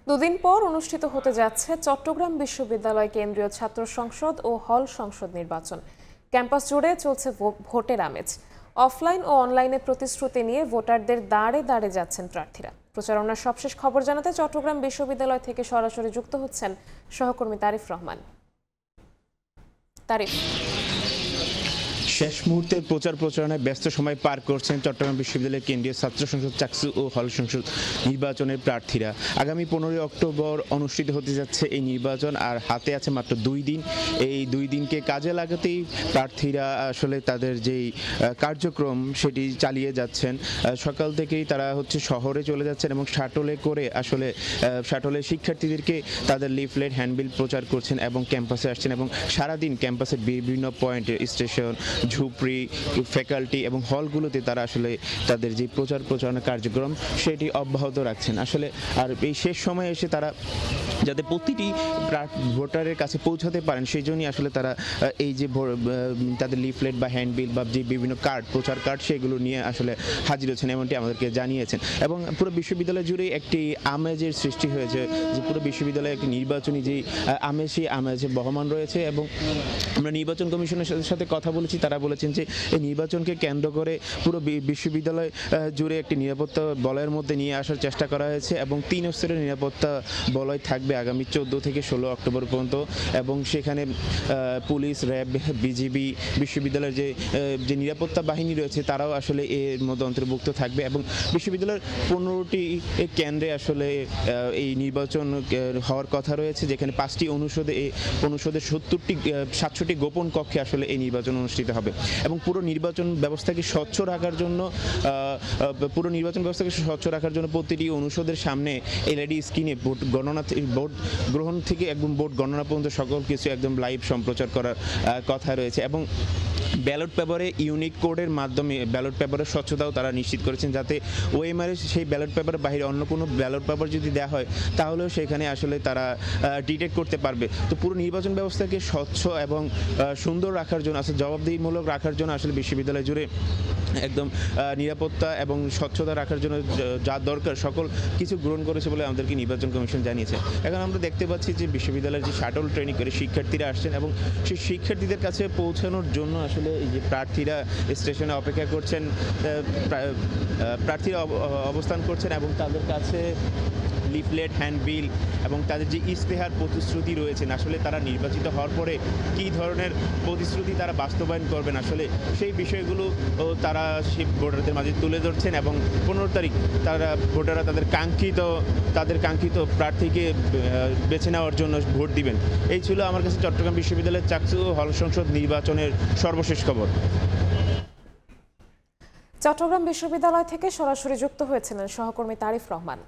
দুদিন পর অনুষ্ঠিত হতে যাচ্ছে চট্টগ্রাম বিশ্ববিদ্যালয় কেন্দ্রীয় ছাত্র সংসদ ও হল সংসদ নির্বাচন। ক্যাম্পাস জুড়ে চলছে ভোটের আমেজ। অফলাইন ও অনলাইনে প্রতিশ্রুতি নিয়ে ভোটারদের দাঁড়ে দাঁড়ে যাচ্ছেন প্রার্থীরা। প্রচারণার সবশেষ খবর জানাতে চট্টগ্রাম বিশ্ববিদ্যালয় থেকে সরাসরি যুক্ত হচ্ছেন সহকর্মী তারিফ রহমান। তারিফ, শেষ মুহূর্তের প্রচারণায় ব্যস্ত সময় পার করছেন চট্টগ্রাম বিশ্ববিদ্যালয়ের কেন্দ্রীয় ছাত্র সংসদ চাকসু ও হল সংসদ নির্বাচনের প্রার্থীরা। আগামী 15 অক্টোবর অনুষ্ঠিত হতে যাচ্ছে এই নির্বাচন, আর হাতে আছে মাত্র 2 দিন। এই 2 দিনকে কাজে লাগাতেই প্রার্থীরা আসলে তাদের যেই কার্যক্রম সেটি চালিয়ে যাচ্ছেন। সকাল থেকেই তারা শহরে চলে যাচ্ছেন এবং শাটলে করে শাটলে শিক্ষার্থীদেরকে তাদের লিফলেট হ্যান্ডবিল প্রচার করছেন এবং ক্যাম্পাসে আসছেন এবং সারাদিন ক্যাম্পাসের বিভিন্ন পয়েন্টে স্টেশন, ঝুপড়ি, ফ্যাকাল্টি এবং হলগুলোতে তারা তাদের যে প্রচারণা কার্যক্রম সেটি অব্যাহত রাখছেন। আর এই শেষ সময়ে এসে তারা যাতে প্রতিটি ভোটারের কাছে পৌঁছাতে পারেন সেই জন্যই তারা এই যে তাদের লিফলেট বা হ্যান্ডবিল বা যে বিভিন্ন কার্ড, প্রচার কার্ড, সেগুলো নিয়ে হাজির হয়েছেন, এমনটি আমাদেরকে জানিয়েছেন। এবং পুরো বিশ্ববিদ্যালয় জুড়ে একটি আমেজের সৃষ্টি হয়েছে, যে পুরো বিশ্ববিদ্যালয়ে একটি নির্বাচনী যে আমেজ, সেই আমেজ বহমান রয়েছে। এবং আমরা নির্বাচন কমিশনের সাথে কথা বলেছি, তারা বলেছেন যে এই নির্বাচনকে কেন্দ্র করে পুরো বিশ্ববিদ্যালয় জুড়ে একটি নিরাপত্তা বলয়ের মধ্যে নিয়ে আসার চেষ্টা করা হয়েছে এবং 3 স্তরের নিরাপত্তা বলয় থাকবে আগামী 14 থেকে 16 অক্টোবর পর্যন্ত। এবং সেখানে পুলিশ, র্যাব, বিজিবি, বিশ্ববিদ্যালয়ের যে নিরাপত্তা বাহিনী রয়েছে তারাও এর মধ্যে অন্তর্ভুক্ত থাকবে। এবং বিশ্ববিদ্যালয়ের 15টি কেন্দ্রে এই নির্বাচন হওয়ার কথা রয়েছে, যেখানে 5টি অনুষদের 7টি গোপন কক্ষে এই নির্বাচন অনুষ্ঠিত হবে। এবং পুরো নির্বাচন ব্যবস্থাকে স্বচ্ছ রাখার জন্য প্রতিটি অনুষদের সামনে এলইডি স্ক্রিনে ভোট গ্রহণ থেকে একদম ভোট গণনা পর্যন্ত সকল কিছু একদম লাইভ সম্প্রচার করার কথা রয়েছে। এবং ব্যালট পেপারে ইউনিক কোডের মাধ্যমে ব্যালট পেপারের স্বচ্ছতাও তারা নিশ্চিত করেছেন, যাতে ওএমআর সেই ব্যালট পেপারের বাইরে অন্য কোনো ব্যালট পেপার যদি দেওয়া হয় তাহলেও সেখানে তারা ডিটেক্ট করতে পারবে। তো পুরো নির্বাচন ব্যবস্থাকে স্বচ্ছ এবং সুন্দর রাখার জন্য, জবাবদিহিমূলক রাখার জন্য বিশ্ববিদ্যালয় জুড়ে একদম নিরাপত্তা এবং স্বচ্ছতা রাখার জন্য যা দরকার সকল কিছু গ্রহণ করেছে বলে আমাদেরকে নির্বাচন কমিশন জানিয়েছে। এখন আমরা দেখতে পাচ্ছি যে বিশ্ববিদ্যালয়ের যে শাটল ট্রেনিং করে শিক্ষার্থীরা আসছেন এবং সেই শিক্ষার্থীদের কাছে পৌঁছানোর জন্য এই যে প্রার্থীরা স্টেশনে অপেক্ষা করছেন, প্রার্থীরা অবস্থান করছেন এবং তাদের কাছে লিফলেট, হ্যান্ডবিল এবং তাদের যে ইশতেহার, প্রতিশ্রুতি রয়েছেন, তারা নির্বাচিত হওয়ার পরে কী ধরনের প্রতিশ্রুতি তারা বাস্তবায়ন করবেন, সেই বিষয়গুলো তারা সেই ভোটারদের মাঝে তুলে ধরছেন। এবং 15 তারিখ ভোটাররা তাদের কাঙ্ক্ষিত প্রার্থীকে বেছে নেওয়ার জন্য ভোট দিবেন। এই ছিল আমার কাছে চট্টগ্রাম বিশ্ববিদ্যালয়ের চাকসু হল সংসদ নির্বাচনের সর্বশেষ খবর। চট্টগ্রাম বিশ্ববিদ্যালয় থেকে সরাসরি যুক্ত হয়েছিলেন সহকর্মী তারিফ রহমান।